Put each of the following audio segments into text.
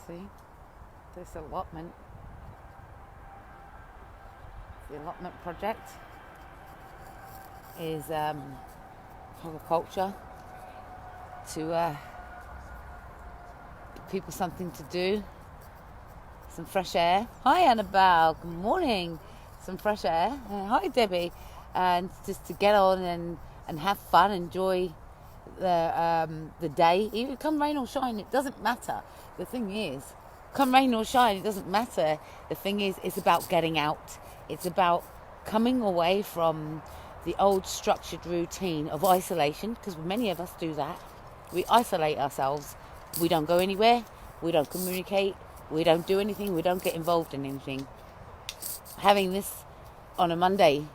See, this allotment, the allotment project is agriculture to give people something to do, some fresh air. Hi Annabelle, good morning. Some fresh air. Hi Debbie, and just to get on and have fun, enjoy the day. Even come rain or shine, it doesn't matter. The thing is, come rain or shine, it doesn't matter. The thing is, it's about getting out. It's about coming away from the old structured routine of isolation, because many of us do that. We isolate ourselves. We don't go anywhere. We don't communicate. We don't do anything. We don't get involved in anything. Having this on a Monday,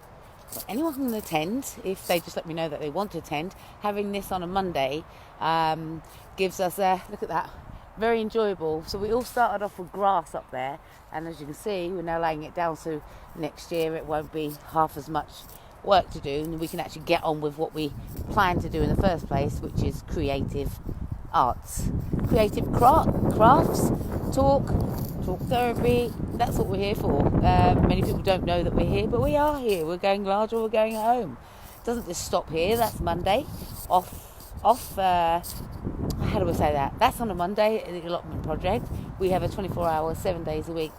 anyone can attend if they just let me know that they want to attend. Having this on a Monday gives us look at that, very enjoyable. So we all started off with grass up there, and as you can see, we're now laying it down, so next year it won't be half as much work to do, and we can actually get on with what we planned to do in the first place, which is creative arts, creative crafts, talk therapy. That's what we're here for. Many people don't know that we're here, but we are here. We're going large or we're going home. It doesn't just stop here. That's Monday. Off. How do I say that? That's on a Monday at the allotment project. We have a 24-hour, 7 days a week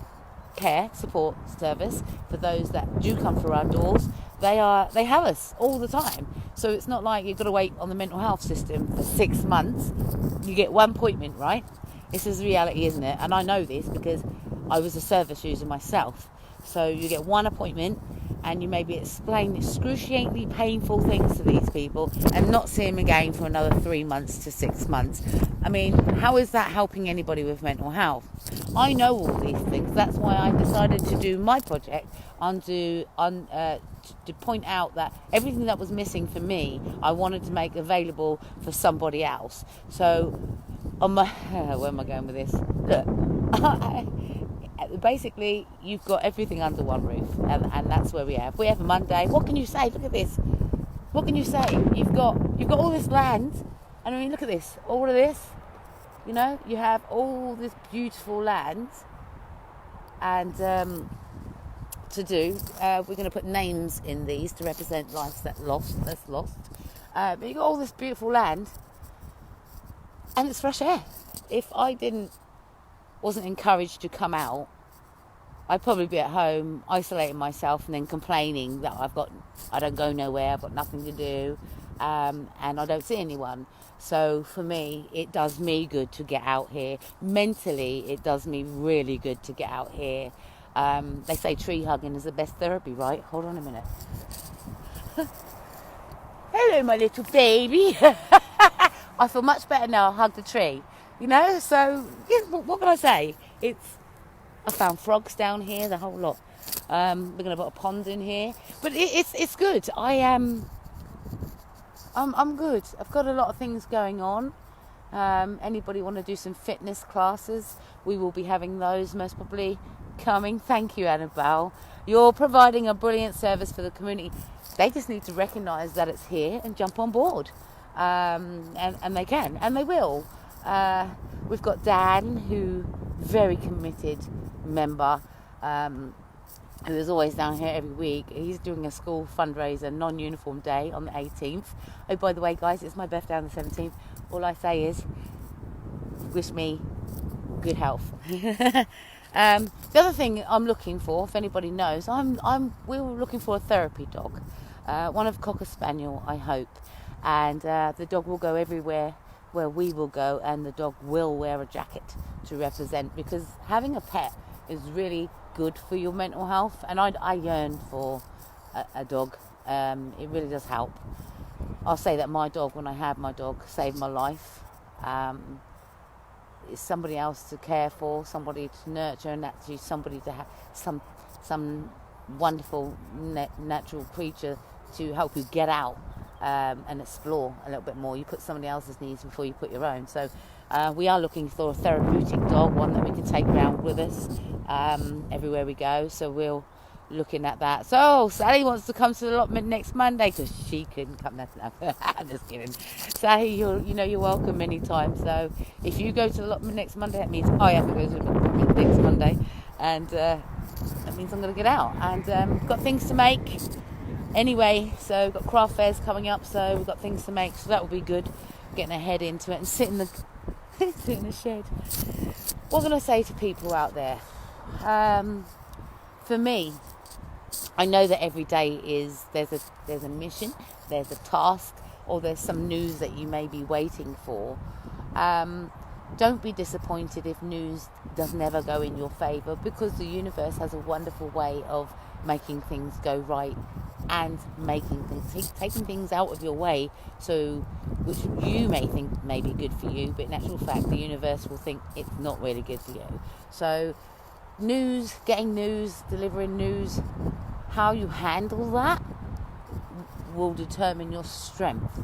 care support service for those that do come through our doors. They have us all the time. So it's not like you've got to wait on the mental health system for 6 months. You get one appointment, right? This is reality, isn't it? And I know this because I was a service user myself. So you get one appointment and you maybe explain excruciatingly painful things to these people and not see them again for another 3 months to 6 months. I mean, how is that helping anybody with mental health? I know all these things. That's why I decided to do my project to point out that everything that was missing for me, I wanted to make available for somebody else. So, where am I going with this? Look, basically, you've got everything under one roof, and that's where we have. We have a Monday. What can you say? Look at this. What can you say? You've got all this land, and I mean, look at this. All of this. You know, you have all this beautiful land, and to do. We're going to put names in these to represent lives that's lost. But you've got all this beautiful land, and it's fresh air. If I wasn't encouraged to come out, I'd probably be at home isolating myself and then complaining that I don't go nowhere, I've got nothing to do, and I don't see anyone. So for me, it does me good to get out here. Mentally, it does me really good to get out here. They say tree hugging is the best therapy, right? Hold on a minute. Hello, my little baby. I feel much better now. I hugged the tree. You know, so yeah, what can I say? I found frogs down here, the whole lot. We're going to put a pond in here, but it's good. I'm good. I've got a lot of things going on. Anybody want to do some fitness classes? We will be having those most probably coming. Thank you, Annabelle. You're providing a brilliant service for the community. They just need to recognise that it's here and jump on board. And they can, and they will. We've got Dan, who very committed member, who is always down here every week. He's doing a school fundraiser, non-uniform day on the 18th. Oh, by the way, guys, it's my birthday on the 17th. All I say is, wish me good health. The other thing I'm looking for, if anybody knows, we were looking for a therapy dog, one of Cocker Spaniel, I hope, and the dog will go everywhere where we will go, and the dog will wear a jacket to represent, because having a pet is really good for your mental health, and I yearn for a dog. It really does help. I'll say that my dog, when I had my dog, saved my life. It's somebody else to care for, somebody to nurture, and actually somebody to have some wonderful natural creature to help you get out and explore a little bit more. You put somebody else's needs before you put your own. So we are looking for a therapeutic dog, one that we can take around with us everywhere we go. So we'll looking at that. So Sally wants to come to the allotment next Monday because she couldn't come. I'm just kidding. Sally, you're welcome anytime. So if you go to the allotment next Monday, that means I have to go to the allotment next Monday, and that means I'm going to get out. And got things to make anyway. So we've got craft fairs coming up, so we've got things to make. So that will be good. Getting our head into it and sit in the shed. What can I say to people out there? For me, I know that every day there's a mission, there's a task, or there's some news that you may be waiting for. Don't be disappointed if news does never go in your favour, because the universe has a wonderful way of making things go right and taking things out of your way, so which you may think may be good for you, but in actual fact the universe will think it's not really good for you. So getting news, delivering news, how you handle that will determine your strength.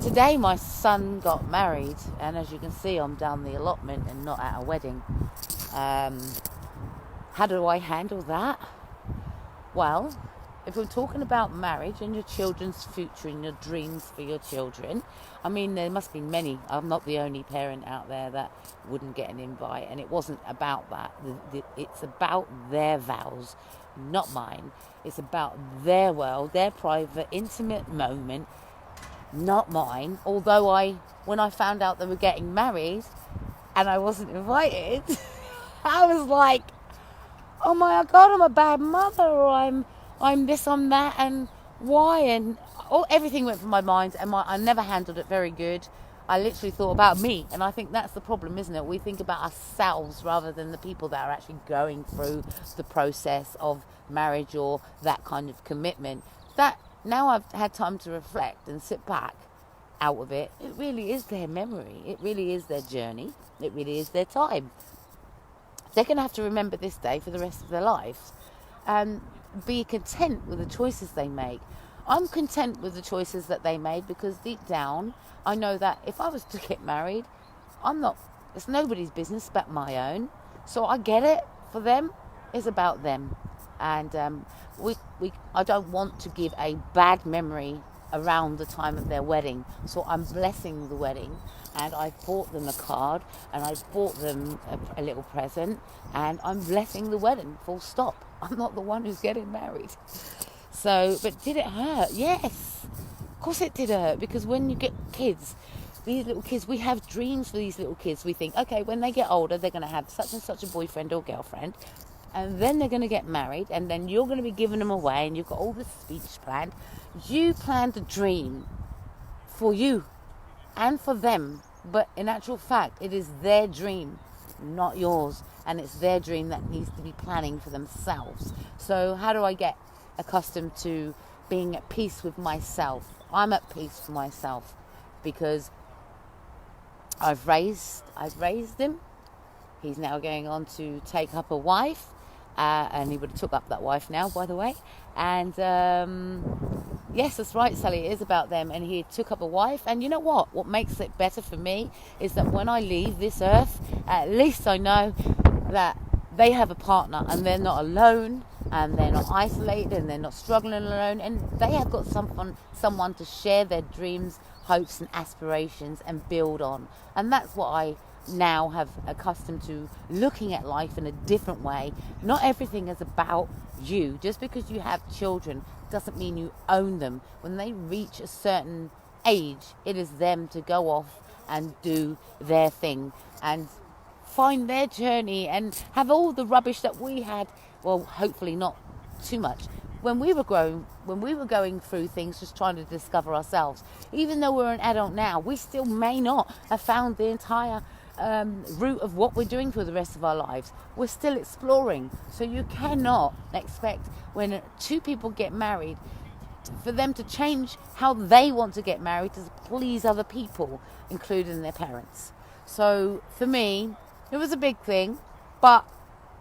Today my son got married, and as you can see I'm down the allotment and not at a wedding. How do I handle that? Well, if we're talking about marriage and your children's future and your dreams for your children, I mean, there must be many. I'm not the only parent out there that wouldn't get an invite, and it wasn't about that. It's about their vows, not mine. It's about their world, their private, intimate moment, not mine. Although when I found out they were getting married and I wasn't invited, I was like, oh my God, I'm a bad mother, or I'm this, I'm that, and why, and everything went through my mind, and I never handled it very good. I literally thought about me, and I think that's the problem, isn't it? We think about ourselves rather than the people that are actually going through the process of marriage or that kind of commitment. That now I've had time to reflect and sit back out of it, it really is their memory, it really is their journey, it really is their time. They're going to have to remember this day for the rest of their lives, and be content with the choices they make. I'm content with the choices that they made, because deep down I know that if I was to get married, it's nobody's business but my own. So I get it. For them, it's about them, and I don't want to give a bad memory around the time of their wedding. So I'm blessing the wedding, and I bought them a card, and I bought them a little present, and I'm blessing the wedding, full stop. I'm not the one who's getting married. So, but did it hurt? Yes, of course it did hurt, because when you get kids, these little kids, we have dreams for these little kids. We think, okay, when they get older, they're going to have such and such a boyfriend or girlfriend, and then they're going to get married, and then you're going to be giving them away, and you've got all this speech planned. You planned a dream for you and for them, but in actual fact, it is their dream, not yours, and it's their dream that needs to be planning for themselves. So how do I get accustomed to being at peace with myself? I'm at peace with myself because I've raised him. He's now going on to take up a wife, and he would have took up that wife now, by the way. And yes, that's right, Sally, it is about them. And he took up a wife, and you know what makes it better for me is that when I leave this earth, at least I know that they have a partner, and they're not alone, and they're not isolated, and they're not struggling alone, and they have got someone to share their dreams, hopes and aspirations and build on. And that's what I now have accustomed to, looking at life in a different way. Not everything is about you. Just because you have children doesn't mean you own them. When they reach a certain age, it is them to go off and do their thing and find their journey and have all the rubbish that we had. Well, hopefully not too much. When we were going through things, just trying to discover ourselves. Even though we're an adult now, we still may not have found the entire route of what we're doing for the rest of our lives. We're still exploring. So you cannot expect when two people get married for them to change how they want to get married to please other people, including their parents. So for me, it was a big thing, but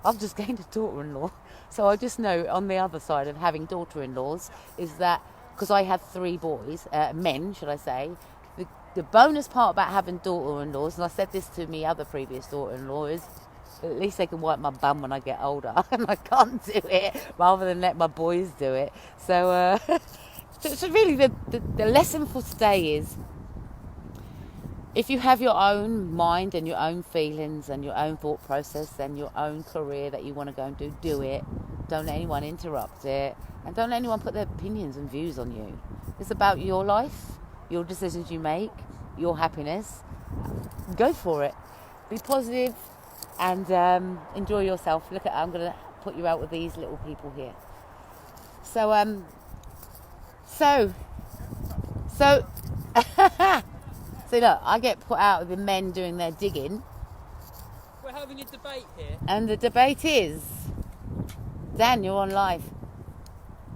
I've just gained a daughter-in-law. So I just know on the other side of having daughter-in-laws is that, because I have 3 boys, men, should I say, the bonus part about having daughter-in-laws, and I said this to me other previous daughter-in-law, is At least they can wipe my bum when I get older, and I can't do it, rather than let my boys do it. So, so really, the lesson for today is, if you have your own mind and your own feelings and your own thought process and your own career that you want to go and do it. Don't let anyone interrupt it, and don't let anyone put their opinions and views on you. It's about your life, your decisions you make, your happiness. Go for it. Be positive and enjoy yourself. Look at, I'm going to put you out with these little people here. So so look, I get put out with the men doing their digging. We're having a debate here. And the debate is, Dan, you're on live.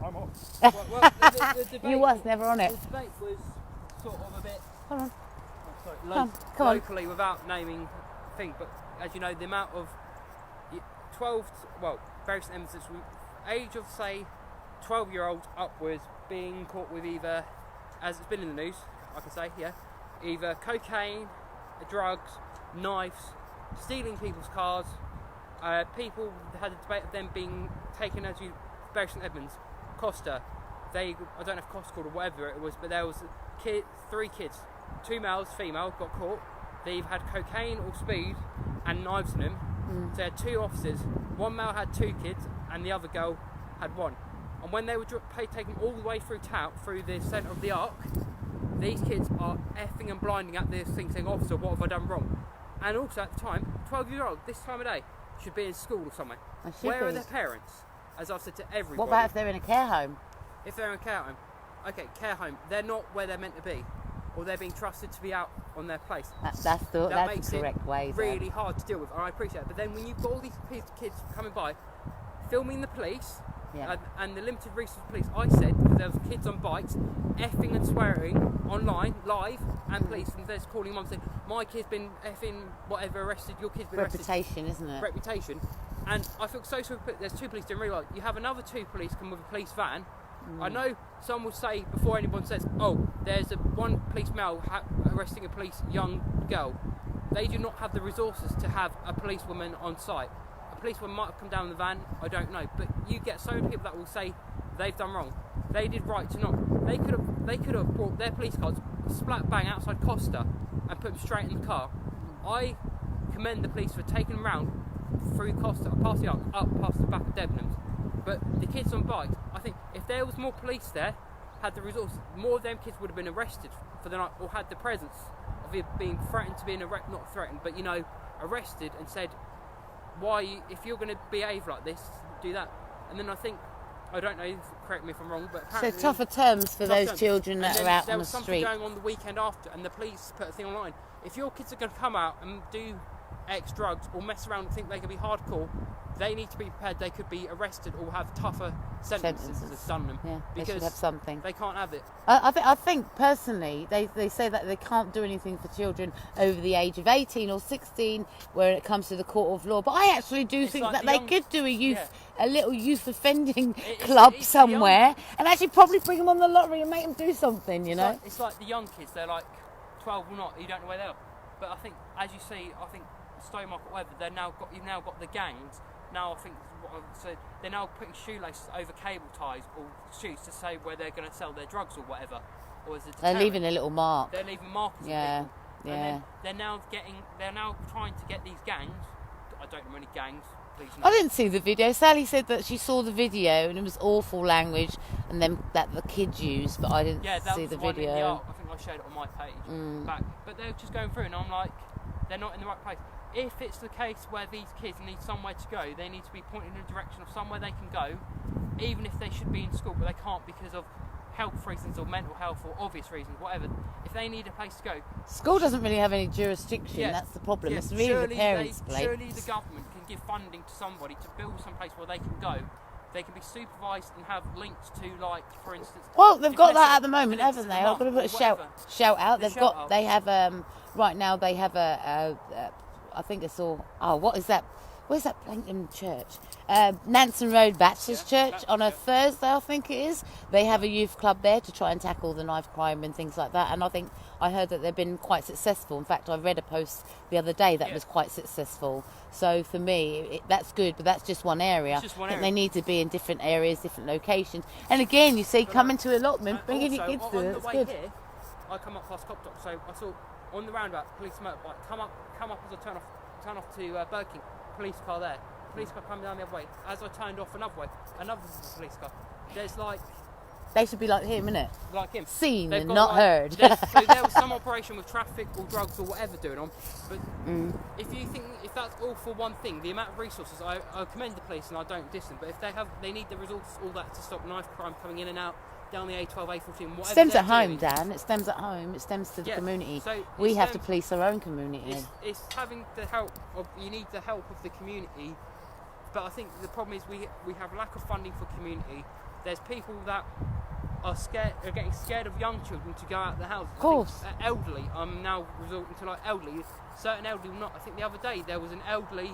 I'm off. Well, the debate, You was never on it. The debate was sort of a bit... Hold on. Sorry, Come on. locally, without naming thing, but as you know, the amount of 12, various evidences, age of say 12-year-olds upwards being caught with either, as it's been in the news, I can say, either cocaine, drugs, knives, stealing people's cars. People had a debate of them being taken as Bury St Edmunds, Costa. I don't know if Costa called or whatever it was, but there was 3 kids, 2 males, female, got caught. They've had cocaine or speed and knives in them. So they had 2 officers. One male had 2 kids and the other girl had 1. And when they were taken all the way through town, through the centre of the arc, these kids are effing and blinding at this thing, saying, "Officer, what have I done wrong?" And also at the time, 12-year-old, this time of day, should be in school or somewhere. Where are their parents? As I've said to everybody. What about if they're in a care home? If they're in a care home, okay, care home, they're not where they're meant to be, or they're being trusted to be out on their place. That's that the makes correct it way. really hard to deal with, and I appreciate it. But then when you've got all these kids coming by, filming the police, and the limited resource of police, I said there was kids on bikes, effing and swearing online, live, and police, and there's calling mum saying, "My kid's been effing whatever arrested, your kid's been arrested." Reputation, isn't it? Reputation. And I feel so sorry. There's 2 police doing really well. You have another 2 police come with a police van. I know some will say, before anyone says, "Oh, there's one police male arresting a police young girl," they do not have the resources to have a policewoman on site. A policewoman might have come down in the van, I don't know, but you get so many people that will say they've done wrong. They did right to not. They could have brought their police cars splat bang outside Costa and put them straight in the car. I commend the police for taking them round through Costa, past the arc, up past the back of Debenhams. But the kids on bikes, I think if there was more police there, had the resources, more of them kids would have been arrested for the night, or had the presence of it being threatened to be not threatened, but arrested and said, "Why, if you're going to behave like this, do that." And then I don't know, correct me if I'm wrong, but apparently... So tougher terms for those children that are out on the street. There was something going on the weekend after, and the police put a thing online. If your kids are going to come out and do X drugs or mess around and think they can be hardcore, they need to be prepared. They could be arrested or have tougher sentences done them. Yeah, because they should have something. They can't have it. I think personally, they say that they can't do anything for children over the age of 18 or 16 when it comes to the court of law. But I actually do think like that they could do a little youth offending It's club the somewhere and actually probably bring them on the lottery and make them do something, you know? It's like the young kids, they're like 12 or not, you don't know where they are. But I think, as you see, Stowmarket, whatever, you've now got the gangs. Now I think so they're now putting shoelaces over cable ties or shoes to say where they're going to sell their drugs or whatever. Or as a deterrent. They're leaving a little mark. They're leaving markers. Yeah, people. yeah. And then they're now trying to get these gangs. I don't know any gangs. Please no. I didn't see the video. Sally said that she saw the video and it was awful language, and then that the kids used, but I didn't see the one video. In the arc. I think I shared it on my page back. But they're just going through, and I'm like, they're not in the right place. If it's the case where these kids need somewhere to go, they need to be pointed in a direction of somewhere they can go, even if they should be in school, but they can't because of health reasons or mental health or obvious reasons, whatever. If they need a place to go, school doesn't really have any jurisdiction. That's the problem. It's really the parents' place. Surely the government can give funding to somebody to build some place where they can go. They can be supervised and have links to, like, for instance. Well, they've got that at the moment, haven't they? I've got to put a shout out. They have right now. They have I think it's all. Oh, what is that where's that Plankton church? Nansen Road Baptist Church on a Thursday, I think it is. They have a youth club there to try and tackle the knife crime and things like that. And I heard that they've been quite successful. In fact, I read a post the other day that was quite successful. So for me, that's good, but that's just one area. It's just one I think area. they need to be in different areas, different locations. And again, you see, come into Allotment, bringing your kids to it. It's good. Here, I come up past Cop Dock, so I saw on the roundabout police motorbike come up as I turn off to Burger King. Police car there. Police car coming down the other way. As I turned off another way, another police car. There's like They should be like him, innit? like him. Seen They've and got, not like, heard. So there was some operation with traffic or drugs or whatever doing on. But if that's all for one thing, the amount of resources, I commend the police and I don't diss them. But if they need the resources, all that to stop knife crime coming in and out down the A12, A14, whatever. Stems they're at home, doing, Dan. It stems at home. It stems to the community. So We it have to stems- police our own community. It's having the help of, you need the help of the community, but I think the problem is we have lack of funding for community. There's people that are getting scared of young children to go out of the house. Of course. Elderly, I'm now resorting to like elderly. Certain elderly will not. I think the other day there was an elderly,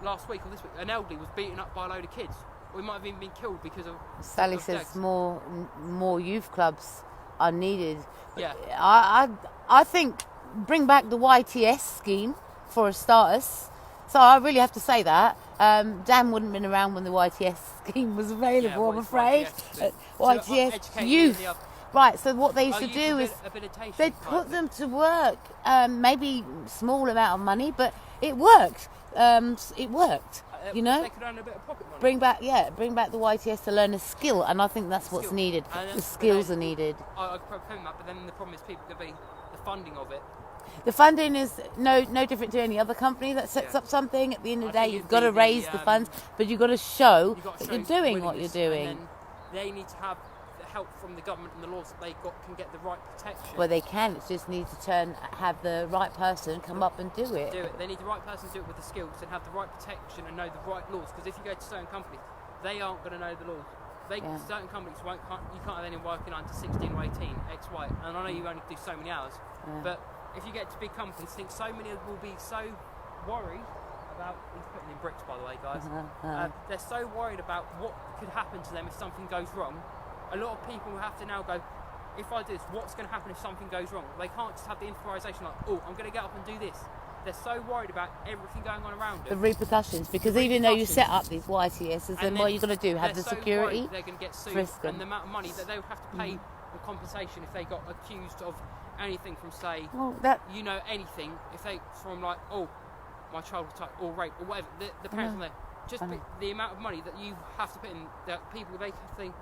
last week or this week, an elderly was beaten up by a load of kids. Or he might have even been killed because of. Sally of says deaths. more youth clubs are needed. Yeah. I think bring back the YTS scheme for a starters. So I really have to say that. Dan wouldn't have been around when the YTS scheme was available, I'm afraid. YTS youth. Right, so what they used to do is they'd put them to work, maybe small amount of money, but it worked. It worked, you know. They could earn a bit of pocket money. Bring back the YTS to learn a skill, and I think that's what's needed. The skills are needed. I could probably that, but then the problem is people could be the funding of it. The funding is no different to any other company that sets up something. At the end of the day, you've got to raise the funds, but you've got to show that you're doing what you're doing. And then they need to have the help from the government and the laws that they can get the right protection. Well, they can. It just needs to have the right person come up and do it. They need the right person to do it with the skills and have the right protection and know the right laws. Because if you go to certain companies, they aren't going to know the laws. Certain companies you can't have anyone working under 16 or 18, X, Y. And I know you only do so many hours, but if you get to big companies, I think so many will be so worried about. He's putting in bricks, by the way, guys. They're so worried about what could happen to them if something goes wrong. A lot of people have to now go, if I do this, what's going to happen if something goes wrong? They can't just have the improvisation like, oh, I'm going to get up and do this. They're so worried about everything going on around The them. repercussions, because even though you set up these YTSs, then what are you going to do? Have the security? They're going to get sued, frisk them. and the amount of money that they would have to pay in compensation if they got accused of anything from, say, anything. If they from like, oh, my child was touched or raped or whatever, the parents on there. Just the amount of money that you have to put in, that people they think,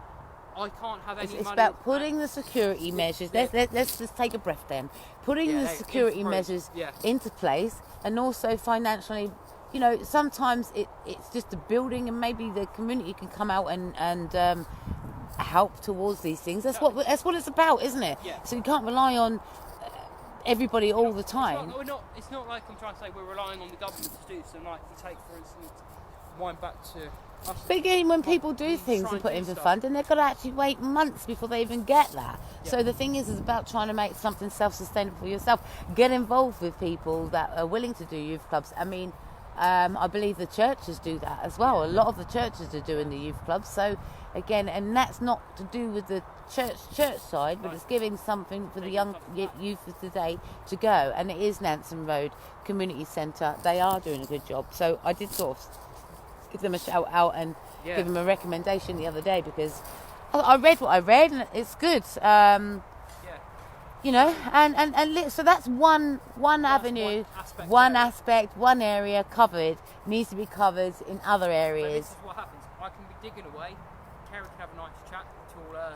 I can't have any money. It's about putting the security measures. Let's just take a breath then. Putting the security measures into place, and also financially. You know, sometimes it's just a building, and maybe the community can come out and help towards these things. That's what it's about, isn't it? Yeah. So you can't rely on everybody all the time. It's not like I'm trying to say we're relying on the government to do so. Like if you take, for instance, wind back to us. But again, when people do things and put in for funding, they've got to actually wait months before they even get that. Yeah. So the thing is about trying to make something self-sustainable for yourself. Get involved with people that are willing to do youth clubs. I mean, I believe the churches do that as well. A lot of the churches are doing the youth clubs. So again, and that's not to do with the church side, but it's giving something for the young youth of today to go. And it is Nansen Road Community Centre. They are doing a good job. So I did sort of give them a shout out and give them a recommendation the other day, because I read what I read and it's good. You know, and so that's one avenue, one aspect, one area covered, needs to be covered in other areas. This is what happens. I can be digging away, Kerry can have a nice chat to all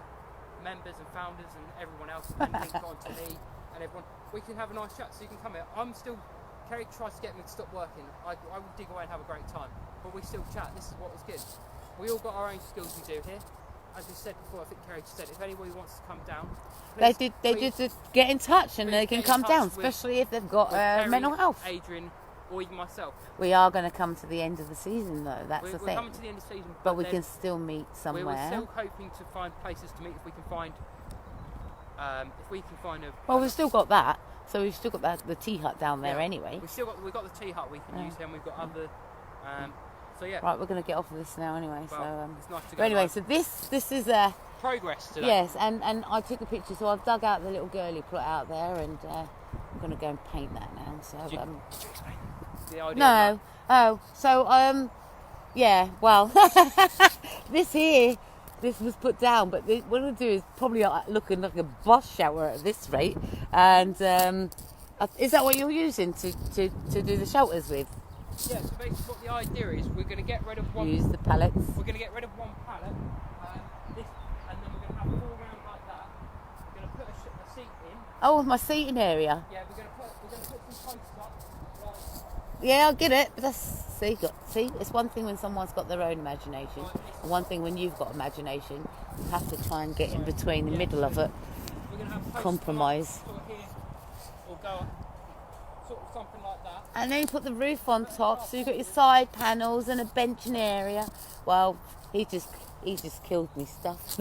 members and founders and everyone else, and link on to me and everyone. We can have a nice chat, so you can come here. Kerry tries to get me to stop working. I will dig away and have a great time, but we still chat. This is what was good. We all got our own skills we do here. As we said before, I think Kerry just said, if anybody wants to come down, they just get in touch and they can come down, especially if they've got mental health. Adrian, or even myself. We are going to come to the end of the season, though. That's the thing. We're coming to the end of the season, but we can still meet somewhere. We're still hoping to find places to meet if we can find. Well, we've still got that. So we've still got the tea hut down there anyway. We've got the tea hut we can use here, and we've got So yeah. Right, we're going to get off of this now anyway. Well, it's nice to but go anyway, live. so this is Progress today. yes, and I took a picture. So I've dug out the little girly plot out there, and I'm going to go and paint that now. So Did you explain the idea? no, oh, so yeah, well, this was put down, but what we'll do is probably looking like a bus shower at this rate. And is that what you're using to do the shelters with? Yeah, so basically what the idea is, we're going to get rid of one. Use the pallets. We're going to get rid of one pallet, this, and then we're going to have 4 round like that. We're going to put a seat in. Oh, my seating area. Yeah, we're going to put some posts up. Yeah, I get it. But see, it's one thing when someone's got their own imagination, and one thing when you've got imagination. You have to try and get in between the middle of it. We're going to have posts Compromise. Sort of here, or go up, sort of something like that. And then you put the roof on top, so you've got your side panels and a benching area. Well, he just killed me stuff.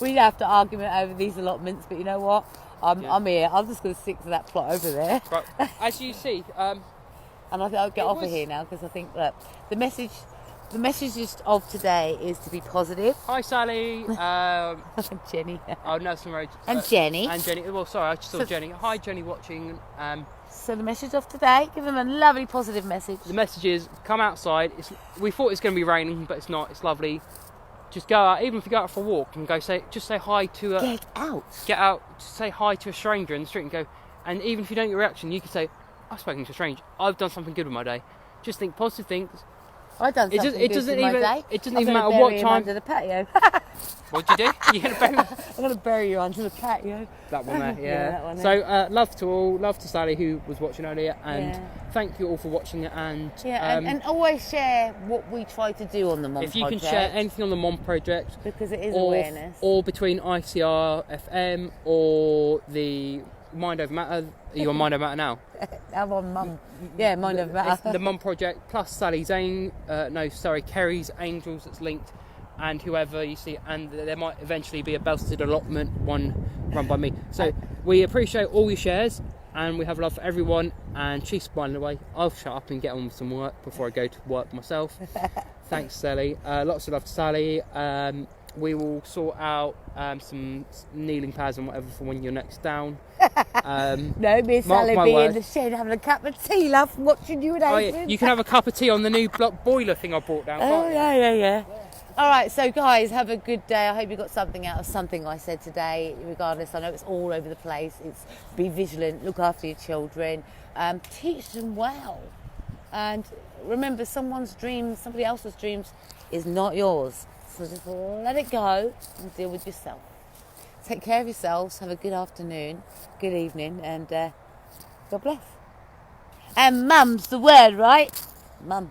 We'd have to argue over these allotments, but you know what? I'm here. I'm just going to stick to that plot over there. Right. As you see, and I think I'll get off of here now because I think that the message of today is to be positive. Hi Sally. Jenny. Oh, Nelson Road. And Jenny. And Jenny. Well, sorry, I just saw Jenny. Hi Jenny watching. So the message of today, give them a lovely positive message. The message is come outside. We thought it was going to be raining, but it's not. It's lovely. Just go out, even if you go out for a walk and just say hi to Get out. Get out, just say hi to a stranger in the street and go. And even if you don't get a reaction, you can say, I've spoken to a stranger. I've done something good with my day. Just think positive things. I've done something good with my day. It doesn't even matter what time. Under the patio. What'd you do? You're going to bury I'm going to bury you under the patio. That one there, Yeah, that one So, love to all, love to Sally who was watching earlier, and thank you all for watching it. And and always share what we try to do on the Mom if you project. can share anything on the Mom project, because it is awareness, or between ICR FM or the Mind Over Matter. Are you on Mind Over Matter now? I'm on Mum. Yeah, Mind Over Matter. It's the Mum project plus Kerry's Angels that's linked, and whoever you see, and there might eventually be a Belstead allotment one run by me. So we appreciate all your shares, and we have love for everyone. And she's smiling away. I'll shut up and get on with some work before I go to work myself. Thanks, Sally. Lots of love to Sally. We will sort out some kneeling pads and whatever for when you're next down. No, me and Sally be in the shed having a cup of tea, love, watching you and Adrian. Oh, yeah. You can have a cup of tea on the new boiler thing I brought down. Oh, yeah. All right, so guys, have a good day. I hope you got something out of something I said today. Regardless, I know it's all over the place. It's be vigilant, look after your children, teach them well. And remember, somebody else's dreams is not yours. So just let it go and deal with yourself. Take care of yourselves. Have a good afternoon, good evening, and God bless. And mum's the word, right? Mum.